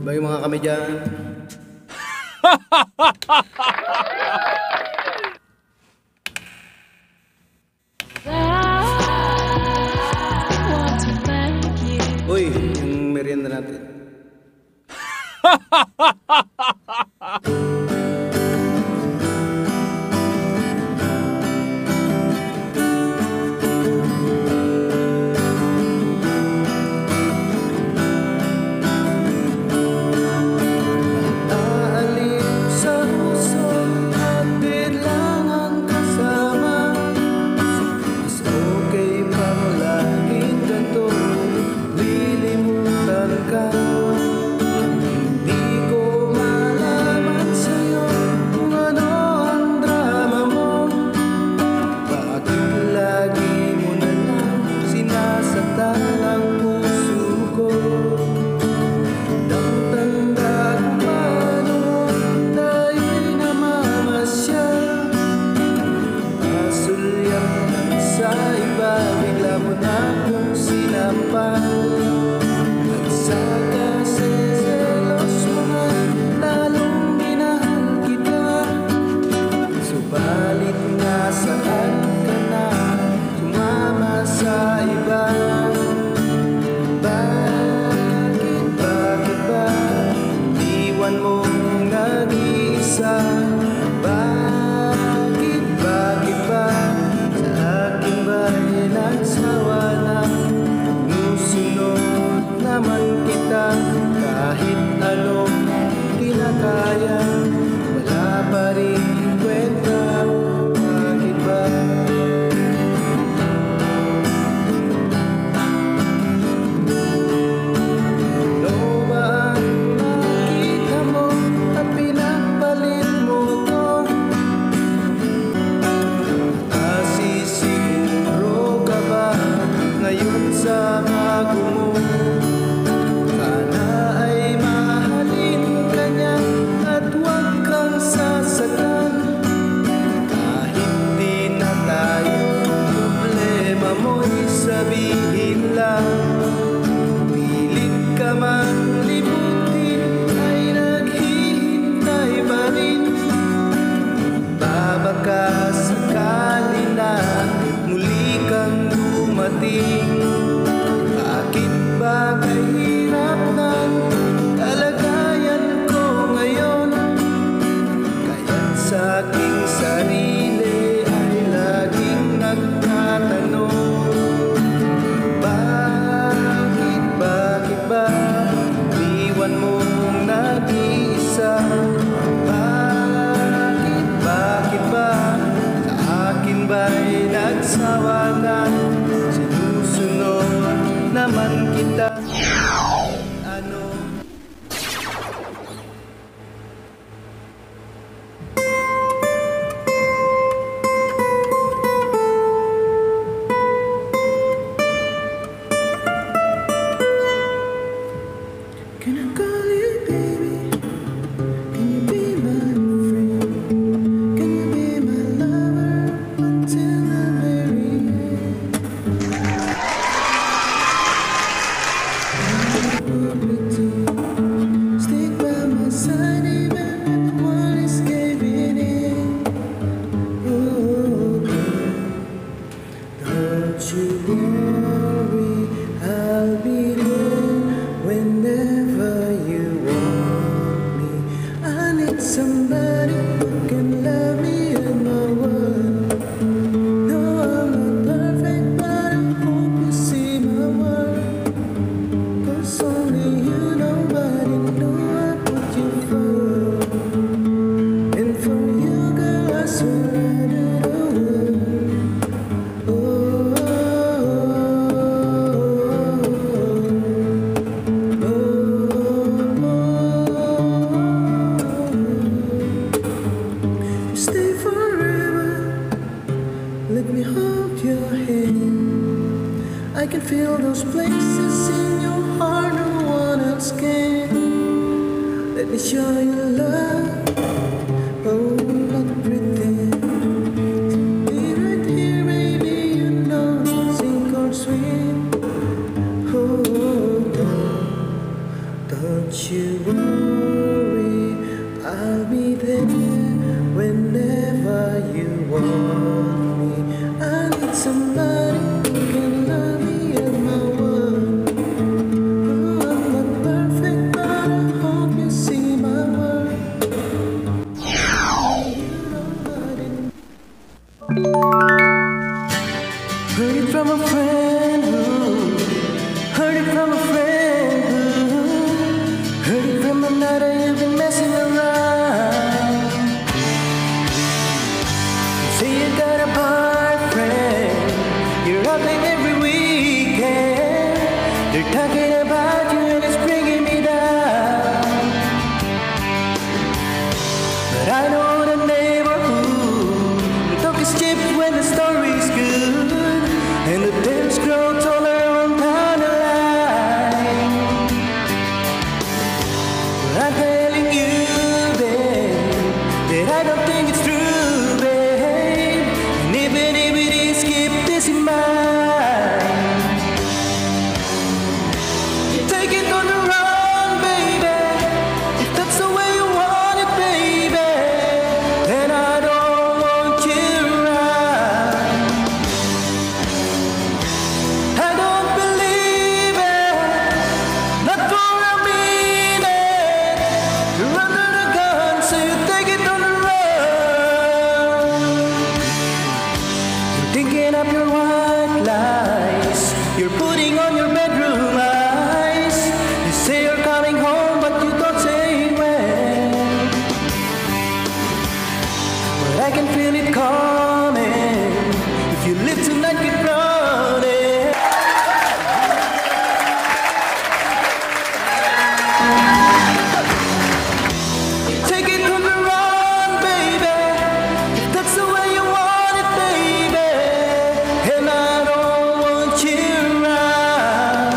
Ba yung mga kami dyan? Uy, yung merienda natin. Don't you worry, I'll be there whenever you want me. I need somebody who can love me in my world. Oh, I'm not perfect, but I hope you see my worth. Heard it from a friend who heard it from a friend who heard it from another. You've been messing around. Say you got a boyfriend, you're out there every weekend. They're talking about you and it's bringing me down. But I know the neighborhood, the talk is cheap when the story's good, and the tales grow taller on down the line. But I'm telling you, babe, that I don't think it's true, babe. And even if it is, keep this in mind. You take it on the run, baby, if that's the way you want it, baby. Then I don't want you around. I don't believe it, not for a minute. You're under the gun, so you take it on the run. You're thinking up your white lies, you're putting on your bedroom eyes. You say you're coming home, but you don't say when. But I can feel it coming. If you live tonight, get running. Take it on the run, baby, if that's the way you want it, baby. And I don't want you around.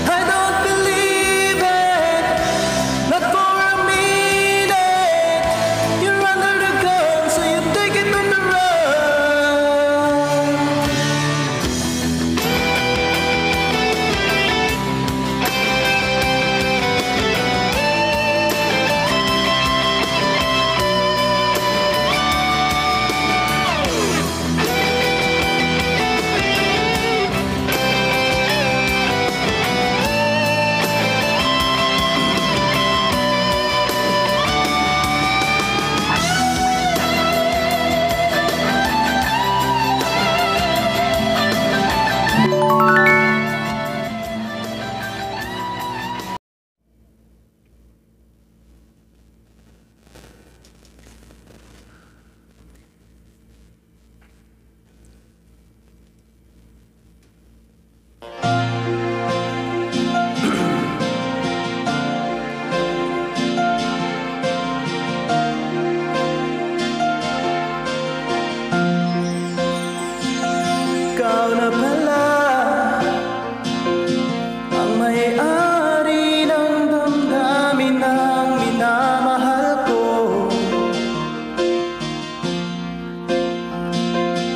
I don't believe it, not for a minute. You're under the gun, so you take it on the run. Ikaw na pala ang may-ari ng damdamin ng minamahal ko.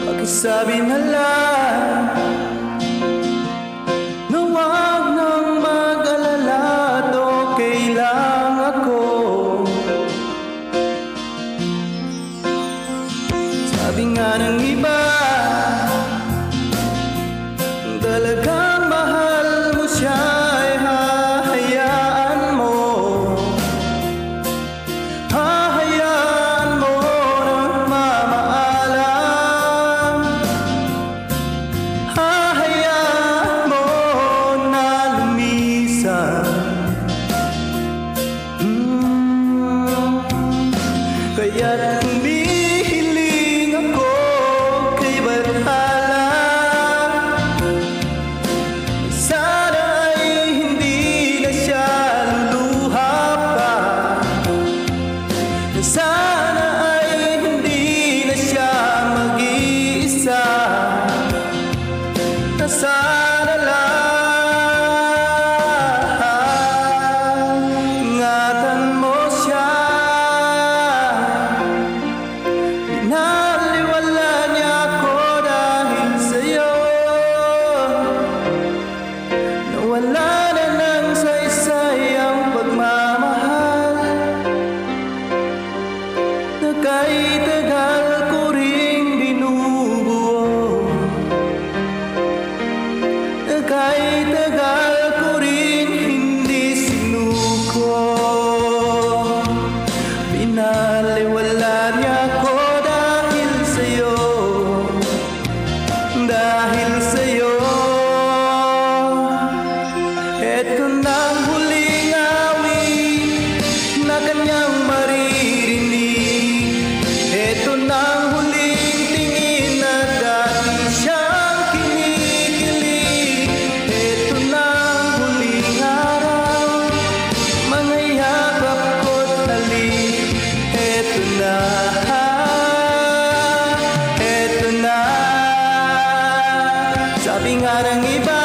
Pakisabi na lang na huwag nang mag-alala at okay lang ako. Sabi nga ng iba, talagang mahal mo siya, ay hahayaan mo. Hahayaan mo ng mamaalam. Hahayaan mo na lumisan. Kaya't humihiling ako kay Bathala. Sana ay hindi na siya luluha pa. Sana ay hindi na siya mag-iisa. Sana lang ingatan mo siya. Pinaliwala niya ako dahil sa'yo. Nawala na Eto na ang huling awit na kanyang maririnig. Eto na ang huling tingin na dati siyang kinikilig. Eto na ang huling araw, mga yakap ko't halik. Eto na, eto na. Sabi nga ng iba,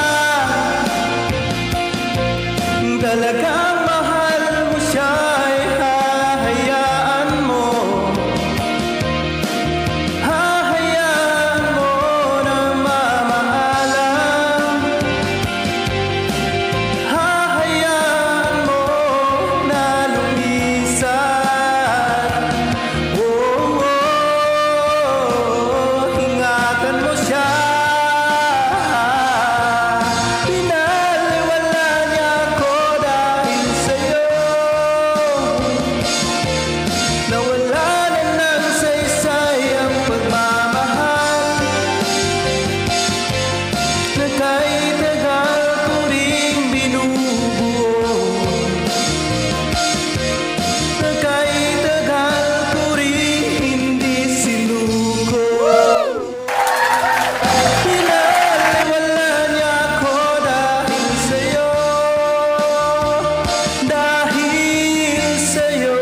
talagang mahal mo siya, ay hahayaan mo. Hahayaan mo na mamahalan. Hahayaan mo na lumisan. Oh, oh, ingatan mo siya. Pinaliwala niya ako dahil sa'yo. Nawala na ng saysay ang pagmamahal na kahit tagal ko rin binubuo. Na kahit tagal ko rin hindi sinuko. Pinaliwala niya ako dahil sa'yo. Dahil sa'yo.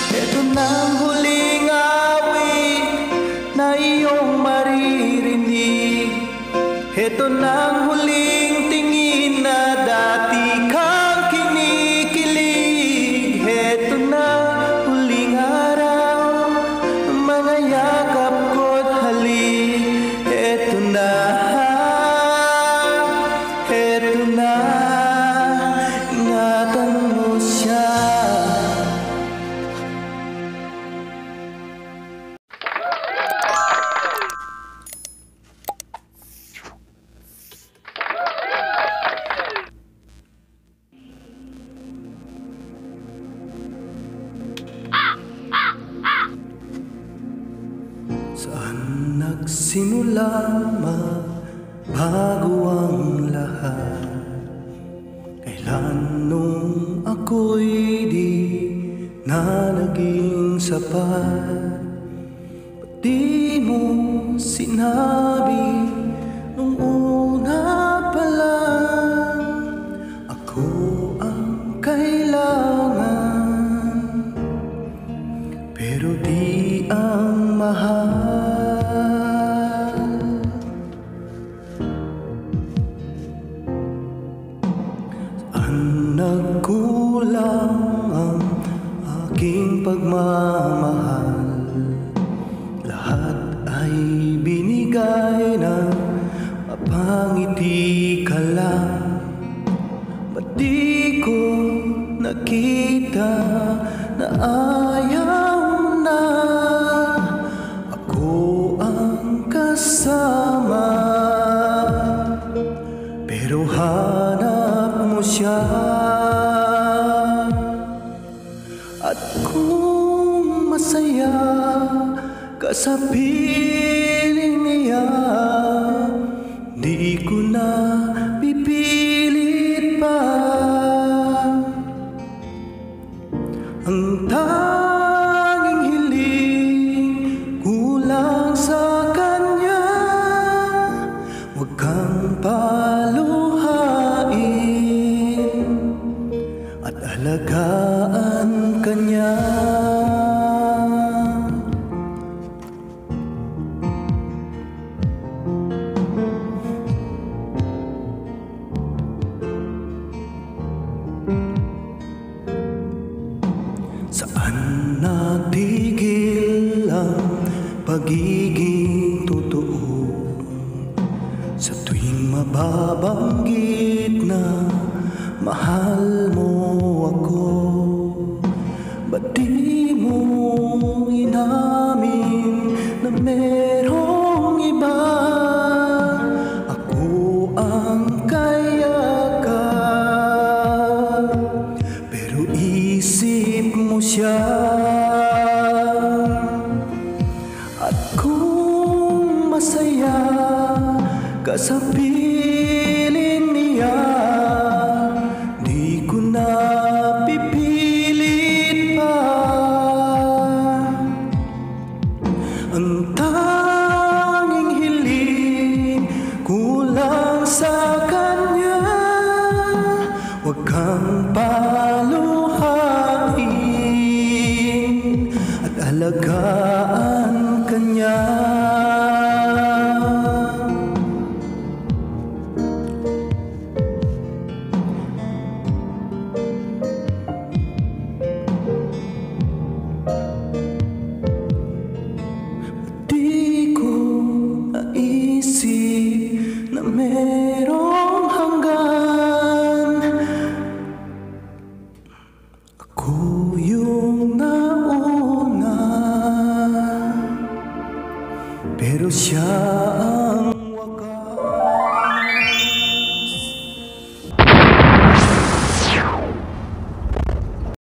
Ito na ang huling awit na iyong maririnig. Ito na ang huling tingin na dati kang kinikilig. Ito na huling araw, mga yakap ko't halik. Ito na, ingatan mo siya. Saan nagsimula magbago ang lahat? Kailan nung ako'y di na naging sapat? Ba't di mo sinabi nung una pa lang ako ang kailangan, pero di ang mahal? Saan nagkulang ang aking pagmamahal? Lahat ay binigay ng mapangiti ka lang. Ba't di ko nakita na ayaw mo na ako ang kasama? Pero hanap mo siya. At kung masaya ka sa piling niya, di ko na pipilit pa. Ang tanging hiling kulang sa kanya, huwag kang paluhain at alagaan kanya. Saan natigil ang pagiging totoo? Sa tuwing mababanggit na mahal mo ako, ba't di mo inamin na merong iba? Ako ang kayakan, pero isip mo siya. At kung masaya ka sa piling niya, na merong hanggan. Ako yung nauna, pero siya